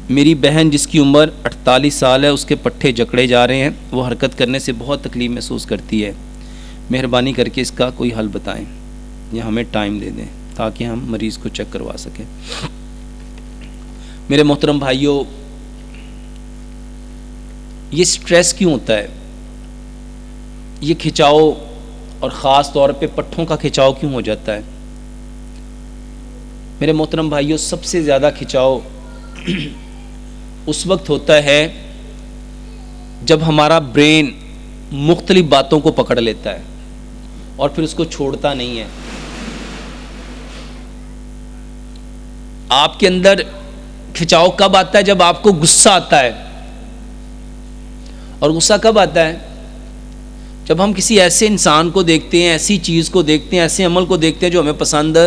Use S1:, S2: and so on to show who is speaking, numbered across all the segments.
S1: میری بہن جس کی عمر 48 سال ہے، اس کے پٹھے جکڑے جا رہے ہیں، وہ حرکت کرنے سے بہت تکلیف محسوس کرتی ہے، مہربانی کر کے اس کا کوئی حل بتائیں یا ہمیں ٹائم دے دیں تاکہ ہم مریض کو چیک کروا سکیں۔ میرے محترم بھائیوں، یہ سٹریس کیوں ہوتا ہے؟ یہ کھچاؤ اور خاص طور پہ پٹھوں کا کھچاؤ کیوں ہو جاتا ہے؟ میرے محترم بھائیوں، سب سے زیادہ کھچاؤ اس وقت ہوتا ہے جب ہمارا برین مختلف باتوں کو پکڑ لیتا ہے اور پھر اس کو چھوڑتا نہیں ہے۔ آپ کے اندر کھچاؤ کب آتا ہے؟ جب آپ کو غصہ آتا ہے۔ اور غصہ کب آتا ہے؟ جب ہم کسی ایسے انسان کو دیکھتے ہیں، ایسی چیز کو دیکھتے ہیں، ایسے عمل کو دیکھتے ہیں جو ہمیں پسند،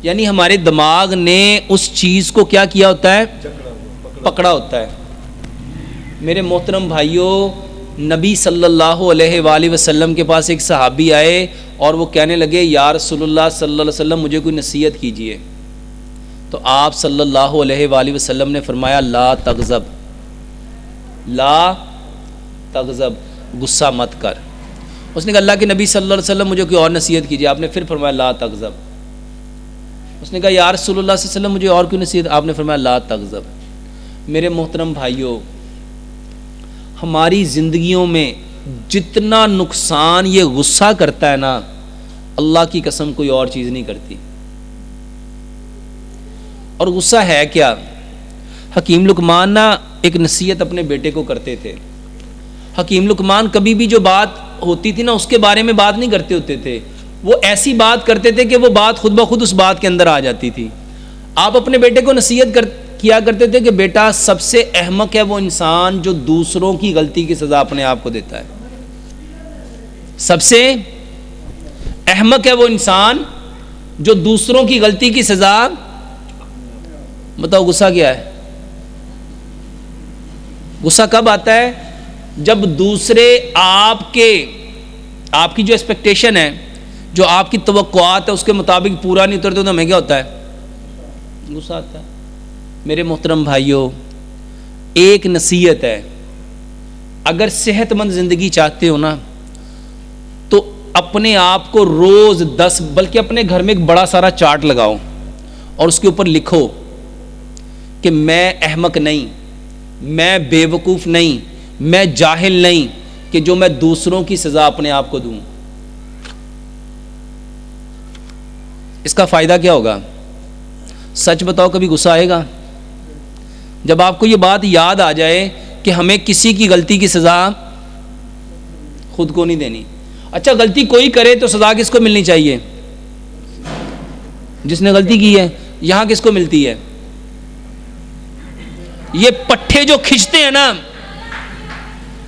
S1: یعنی ہمارے دماغ نے اس چیز کو کیا کیا ہوتا ہے؟ پکڑا ہوتا ہے۔ میرے محترم بھائیوں، نبی صلی اللہ علیہ وآلہ وسلم کے پاس ایک صحابی آئے اور وہ کہنے لگے، یا رسول اللہ صلی اللہ علیہ وسلم مجھے کوئی نصیحت کیجئے۔ تو آپ صلی اللہ علیہ وآلہ وسلم نے فرمایا، لا تغضب، لا تغضب، غصہ مت کر۔ اس نے کہا، اللہ کے نبی صلی اللہ علیہ وسلم مجھے کوئی اور نصیحت کیجئے۔ آپ نے پھر فرمایا، لا تغضب۔ اس نے کہا، یا رسول اللہ صلی اللہ علیہ وسلم مجھے اور کوئی نصیحت؟ آپ نے فرمایا، لا تغضب۔ میرے محترم بھائیوں، ہماری زندگیوں میں جتنا نقصان یہ غصہ کرتا ہے نا، اللہ کی قسم کوئی اور چیز نہیں کرتی۔ اور غصہ ہے کیا؟ حکیم لقمان نا ایک نصیحت اپنے بیٹے کو کرتے تھے۔ حکیم لقمان کبھی بھی جو بات ہوتی تھی نا، اس کے بارے میں بات نہیں کرتے ہوتے تھے، وہ ایسی بات کرتے تھے کہ وہ بات خود بخود اس بات کے اندر آ جاتی تھی۔ آپ اپنے بیٹے کو نصیحت کیا کرتے تھے کہ بیٹا، سب سے احمق ہے وہ انسان جو دوسروں کی غلطی کی سزا اپنے آپ کو دیتا ہے۔ سب سے احمق ہے وہ انسان جو دوسروں کی غلطی کی سزا، بتاؤ غصہ کیا ہے؟ غصہ کب آتا ہے؟ جب دوسرے آپ کی جو ایکسپیکٹیشن ہے، جو آپ کی توقعات ہے، اس کے مطابق پورا نہیں اترتے تو ہمیں کیا ہوتا ہے؟ غصہ آتا ہے۔ میرے محترم بھائیوں، ایک نصیحت ہے، اگر صحت مند زندگی چاہتے ہو نا، تو اپنے آپ کو روز 10 بلکہ اپنے گھر میں ایک بڑا سارا چارٹ لگاؤ اور اس کے اوپر لکھو کہ میں احمق نہیں، میں بے وقوف نہیں، میں جاہل نہیں کہ جو میں دوسروں کی سزا اپنے آپ کو دوں۔ اس کا فائدہ کیا ہوگا؟ سچ بتاؤ، کبھی غصہ آئے گا؟ جب آپ کو یہ بات یاد آ جائے کہ ہمیں کسی کی غلطی کی سزا خود کو نہیں دینی۔ اچھا، غلطی کوئی کرے تو سزا کس کو ملنی چاہیے؟ جس نے غلطی کی ہے۔ یہاں کس کو ملتی ہے؟ یہ پٹھے جو کھنچتے ہیں نا،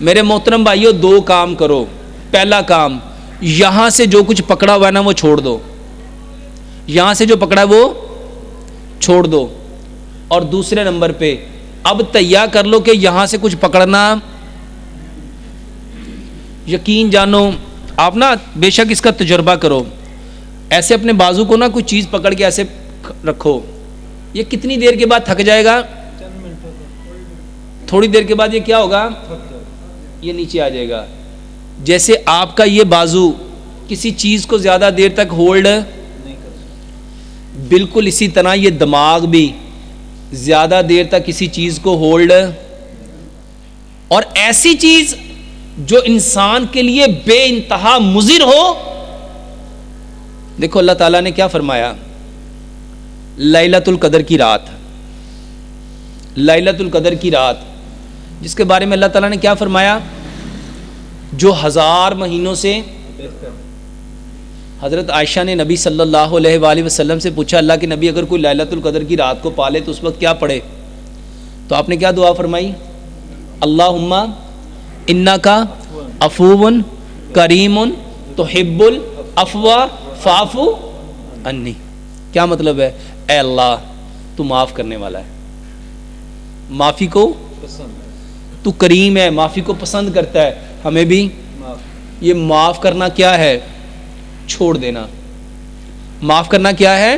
S1: میرے محترم بھائیوں، 2 کام کرو۔ پہلا کام، یہاں سے جو کچھ پکڑا ہوا ہے نا وہ چھوڑ دو، یہاں سے جو پکڑا ہے وہ چھوڑ دو۔ اور دوسرے نمبر پہ اب تیار کر لو کہ یہاں سے کچھ پکڑنا، یقین جانو آپ نا، بے شک اس کا تجربہ کرو، ایسے اپنے بازو کو نا کوئی چیز پکڑ کے ایسے رکھو، یہ کتنی دیر کے بعد تھک جائے گا؟ تھوڑی دیر کے بعد یہ کیا ہوگا؟ یہ نیچے آ جائے گا۔ جیسے آپ کا یہ بازو کسی چیز کو زیادہ دیر تک ہولڈ نہیں کرتا، بالکل اسی طرح یہ دماغ بھی زیادہ دیر تک کسی چیز کو ہولڈ، اور ایسی چیز جو انسان کے لیے بے انتہا مضر ہو۔ دیکھو اللہ تعالیٰ نے کیا فرمایا، لیلۃ القدر کی رات، لیلۃ القدر کی رات، جس کے بارے میں اللہ تعالیٰ نے کیا فرمایا، جو 1000 مہینوں سے۔ حضرت عائشہ نے نبی صلی اللہ علیہ وآلہ وسلم سے پوچھا، اللہ کے نبی اگر کوئی لیلۃ القدر کی رات کو پالے تو اس وقت کیا پڑھے؟ تو آپ نے کیا دعا فرمائی؟ اللہم انکا عفو کریم تحب العفو فاعف عنی۔ کیا مطلب ہے؟ اے اللہ تو معاف کرنے والا ہے، معافی کو تو کریم ہے، معافی کو پسند کرتا ہے، ہمیں بھی یہ معاف کرنا کیا ہے؟ چھوڑ دینا۔ معاف کرنا کیا ہے؟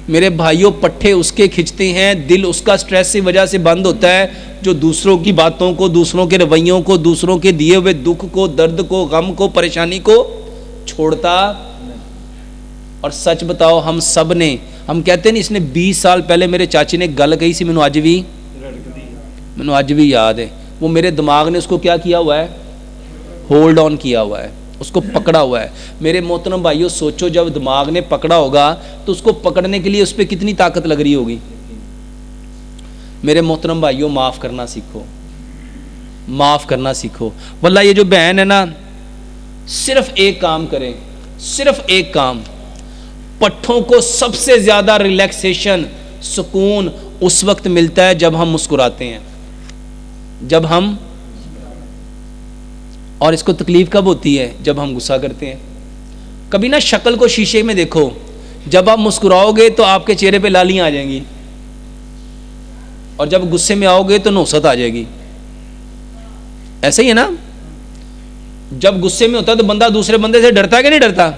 S1: میرے بھائیوں پٹھے اس کے کھنچتے ہیں، دل اس کا سٹریس کی وجہ سے بند ہوتا ہے جو دوسروں کی باتوں کو، دوسروں کے رویوں کو، دوسروں کے دیے ہوئے دکھ کو، درد کو، غم کو، پریشانی کو چھوڑتا۔ اور سچ بتاؤ ہم سب نے، ہم کہتے ہیں اس نے 20 سال پہلے میرے چاچی نے گل کہی سی، مینوں اج بھی یاد ہے، وہ میرے دماغ نے اس کو کیا کیا ہوا ہے، ہولڈ آن کیا ہوا ہے، اس کو پکڑا ہوا ہے۔ میرے محترم بھائیوں سوچو جب دماغ نے پکڑا ہوگا تو اس کو پکڑنے کے لیے اس پہ کتنی طاقت لگ رہی ہوگی۔ میرے محترم بھائیوں معاف کرنا سیکھو، معاف کرنا سیکھو۔ واللہ یہ جو بہن ہے نا، صرف ایک کام کریں، صرف ایک کام، پٹھوں کو سب سے زیادہ ریلیکسیشن، سکون اس وقت ملتا ہے جب ہم مسکراتے ہیں، جب ہم، اور اس کو تکلیف کب ہوتی ہے؟ جب ہم غصہ کرتے ہیں۔ کبھی نا شکل کو شیشے میں دیکھو، جب آپ مسکراؤ گے تو آپ کے چہرے پہ لالیاں آ جائیں گی، اور جب غصے میں آؤ گے تو نوست آ جائے گی۔ ایسا ہی ہے نا، جب غصے میں ہوتا ہے تو بندہ دوسرے بندے سے ڈرتا ہے کہ نہیں ڈرتا،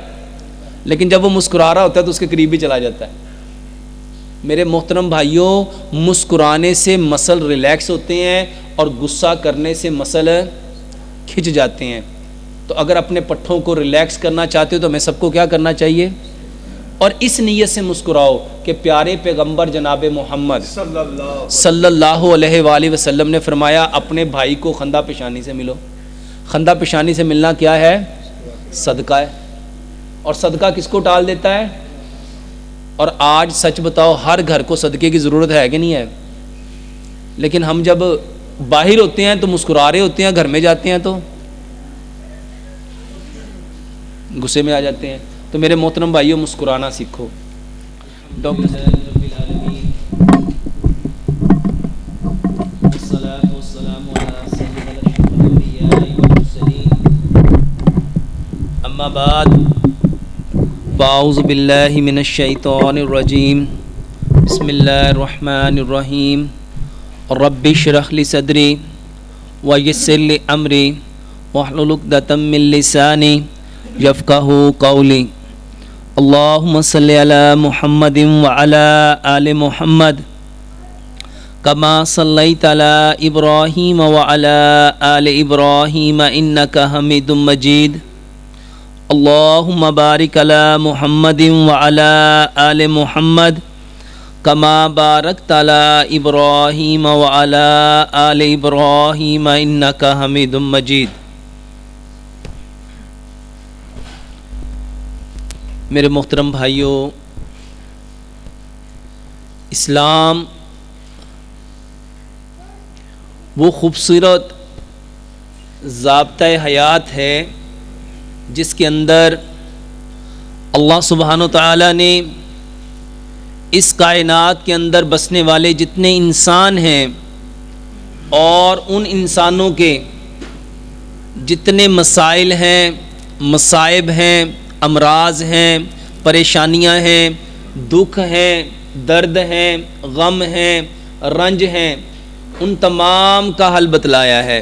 S1: لیکن جب وہ مسکرا رہا ہوتا ہے تو اس کے قریب بھی چلا جاتا ہے۔ میرے محترم بھائیوں مسکرانے سے مسل ریلیکس ہوتے ہیں اور غصہ کرنے سے مسل کھنچ جاتے ہیں۔ تو اگر اپنے پٹھوں کو ریلیکس کرنا چاہتے ہو تو ہمیں سب کو کیا کرنا چاہیے؟ اور اس نیت سے مسکراؤ کہ پیارے پیغمبر جناب محمد صلی اللہ علیہ وآلہ وسلم نے فرمایا اپنے بھائی کو خندہ پیشانی سے ملو۔ خندہ پیشانی سے ملنا کیا ہے؟ صدقہ ہے۔ اور صدقہ کس کو ٹال دیتا ہے؟ اور آج سچ بتاؤ ہر گھر کو صدقے کی ضرورت ہے کہ نہیں ہے؟ لیکن ہم جب باہر ہوتے ہیں تو مسکرا رہے ہوتے ہیں، گھر میں جاتے ہیں تو غصے میں آ جاتے ہیں۔ تو میرے محترم بھائیوں مسکرانا سیکھو۔ ڈاکٹر اما بعد فاعوذ باللہ من الشیطان الرجیم بسم اللہ الرحمن الرحیم رب اشرح لی صدری ویسر لی امری واحلل عقدۃ من لسانی یفقہوا قولی اللہم صلی علی محمد وعلی آل محمد کما صلیت علی ابراہیم وعلی آل ابراہیم انک حمید مجید اللہم بارک علی محمد وعلی آل محمد کما بارکت علی ابراہیم وعلی آل ابراہیم انک حمید مجید۔ میرے محترم بھائیوں اسلام وہ خوبصورت ضابطۂ حیات ہے جس کے اندر اللہ سبحانہ و تعالیٰ نے اس کائنات کے اندر بسنے والے جتنے انسان ہیں اور ان انسانوں کے جتنے مسائل ہیں، مصائب ہیں، امراض ہیں، پریشانیاں ہیں، دکھ ہیں، درد ہیں، غم ہیں، رنج ہیں، ان تمام کا حل بتلایا ہے۔